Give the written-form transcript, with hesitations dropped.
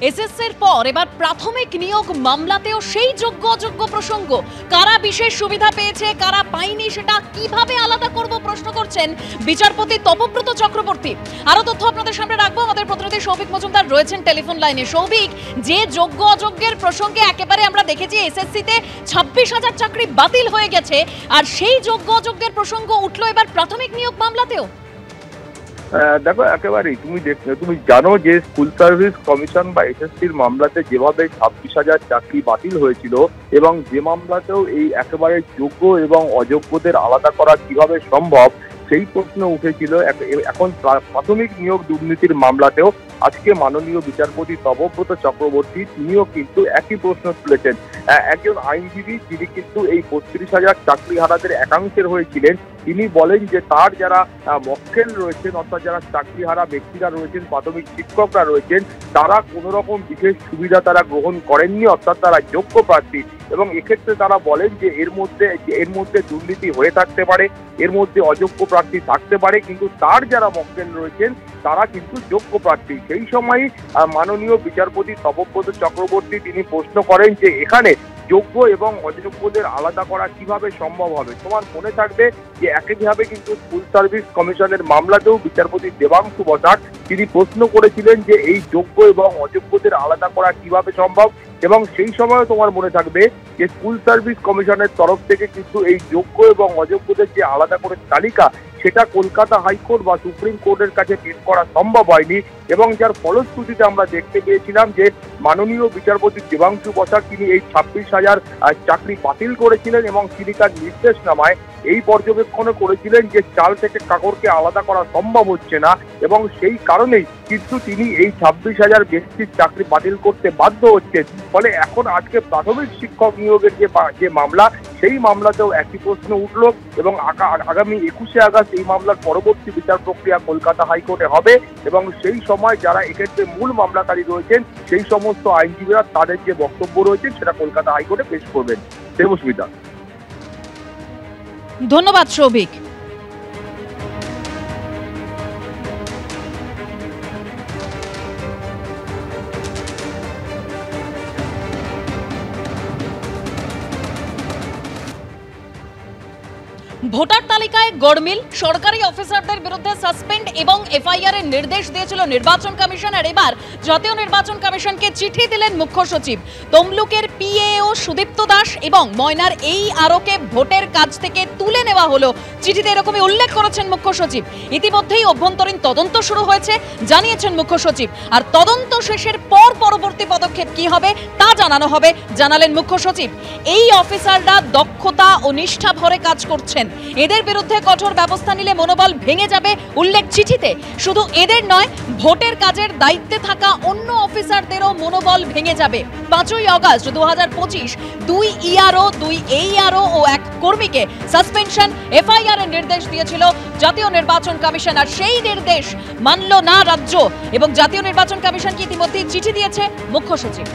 এসএসসির পর এবার প্রাথমিক নিয়োগ মামলাতেও সেই যোগ্য অযোগ্য প্রসঙ্গ, কারা বিশেষ সুবিধা পেয়েছে কারা পায়নি সেটা কিভাবে আলাদা করব প্রশ্ন করছেন বিচারপতি তপব্রত চক্রবর্তী। আরো তথ্য আপনাদের সামনে রাখবো, আমাদের প্রতিনিধি সৌভিক মজুমদার রয়েছেন টেলিফোন লাইনে। সৌভিক, যে যোগ্য অযোগ্যের প্রসঙ্গে একেবারে আমরা দেখেছি এসএসসিতে 26,000 চাকরি বাতিল হয়ে গেছে, আর সেই যোগ্য অযোগ্যের প্রসঙ্গ উঠলো এবার প্রাথমিক নিয়োগ মামলাতেও। দেখো, একেবারেই তুমি জানো যে স্কুল সার্ভিস কমিশন বা এসএসসির মামলাতে যেভাবে 26,000 চাকরি বাতিল হয়েছিল এবং যে মামলাতেও এই একেবারে যোগ্য এবং অযোগ্যদের আলাদা করা কিভাবে সম্ভব সেই প্রশ্ন উঠেছিল। এখন প্রাথমিক নিয়োগ দুর্নীতির মামলাতেও আজকে মাননীয় বিচারপতি তপব্রত চক্রবর্তী তিনিও কিন্তু একই প্রশ্ন তুলেছেন। একজন আইনজীবী যিনি কিন্তু এই 32,000 চাকরিহারাদের একাংশের হয়েছিলেন, তিনি বলেন যে তার যারা মক্কেল রয়েছেন অর্থাৎ যারা চাকরিহারা ব্যক্তিরা রয়েছেন, প্রাথমিক শিক্ষকরা রয়েছেন, তারা কোনো রকম বিশেষ সুবিধা তারা গ্রহণ করেননি, অর্থাৎ তারা যোগ্য প্রার্থী। এবং এক্ষেত্রে তারা বলেন যে এর মধ্যে দুর্নীতি হয়ে থাকতে পারে, এর মধ্যে অযোগ্য প্রার্থী থাকতে পারে, কিন্তু তার যারা মক্কেল রয়েছেন তারা কিন্তু যোগ্য প্রার্থী। সেই সময় মাননীয় বিচারপতি তপব্রত চক্রবর্তী তিনি প্রশ্ন করেন যে এখানে যোগ্য এবং অযোগ্যদের আলাদা করা কিভাবে সম্ভব হবে। তোমার মনে থাকবে যে একইভাবে কিন্তু স্কুল সার্ভিস কমিশনের মামলাতেও বিচারপতি দেবাংশু বসাক তিনি প্রশ্ন করেছিলেন যে এই যোগ্য এবং অযোগ্যদের আলাদা করা কিভাবে সম্ভব, এবং সেই সময় তোমার মনে থাকবে যে স্কুল সার্ভিস কমিশনের তরফ থেকে কিন্তু এই যোগ্য এবং অযোগ্যদের যে আলাদা করে তালিকা সেটা কলকাতা হাইকোর্ট বা সুপ্রিম কোর্টের কাছে পেশ করা সম্ভব হয়নি, এবং যার ফলশ্রুতিতে আমরা দেখতে পেয়েছিলাম যে মাননীয় বিচারপতি দেবাংশু বসাক তিনি এই 26,000 চাকরি বাতিল করেছিলেন এবং তিনি তার নির্দেশনামায় এই পর্যবেক্ষণও করেছিলেন যে চাল থেকে কাকড়কে আলাদা করা সম্ভব হচ্ছে না, এবং সেই কারণেই কিন্তু তিনি এই 26,000 ব্যক্তির চাকরি বাতিল করতে বাধ্য হচ্ছেন। ফলে এখন আজকে প্রাথমিক শিক্ষক নিয়োগের যে মামলা, সেই মামলাতেও একই প্রশ্ন উঠল, এবং আগামী 21শে আগস্ট এই মামলার পরবর্তী বিচার প্রক্রিয়া কলকাতা হাইকোর্টে হবে, এবং সেই সময় যারা এক্ষেত্রে মূল মামলাকারী রয়েছেন সেই সমস্ত আইনজীবীরা তাদের যে বক্তব্য রয়েছে সেটা কলকাতা হাইকোর্টে পেশ করবেন। দেবস্মিতা। ধন্যবাদ সৌভিক। ভোটার তালিকায় গড়মিল, সরকারি অফিসারদের বিরুদ্ধে সাসপেন্ড এবং এফআইআর এর নির্দেশ দিয়েছিল নির্বাচন কমিশন। আর এবার জাতীয় নির্বাচন কমিশনকে চিঠি দিলেন মুখ্য সচিব। তমলুকের পিএও সুদীপ্ত দাস এবং ময়নার এই আরোকে ভোটের কাজ থেকে তুলে নেওয়া হলো, চিঠিতে এরকমই উল্লেখ করেছেন মুখ্য সচিব। ইতিমধ্যেই অভ্যন্তরীণ তদন্ত শুরু হয়েছে জানিয়েছেন মুখ্য সচিব, আর তদন্ত শেষের পর পরবর্তী পদক্ষেপ কি হবে তা জানানো হবে জানালেন মুখ্য সচিব। এই অফিসাররা দক্ষতা ও নিষ্ঠা ভরে কাজ করছেন, এদের বিরুদ্ধে কঠোর ব্যবস্থা নিলে মনোবল ভেঙে যাবে উল্লেখ চিঠিতে। শুধু এদের নয়, ভোটের কাজের দায়িত্বে থাকা অন্য অফিসারদেরও মনোবল ভেঙে যাবে। 5ই আগস্ট 2025 2 ইআরও 2 এইআরও ও 1 কর্মীকে সাসপেনশন এফআইআর এর নির্দেশ দিয়েছিল জাতীয় নির্বাচন কমিশন, আর সেই নির্দেশ মানল না রাজ্য, এবং জাতীয় নির্বাচন কমিশনকে ইতিমধ্যে চিঠি দিয়েছে মুখ্য সচিব।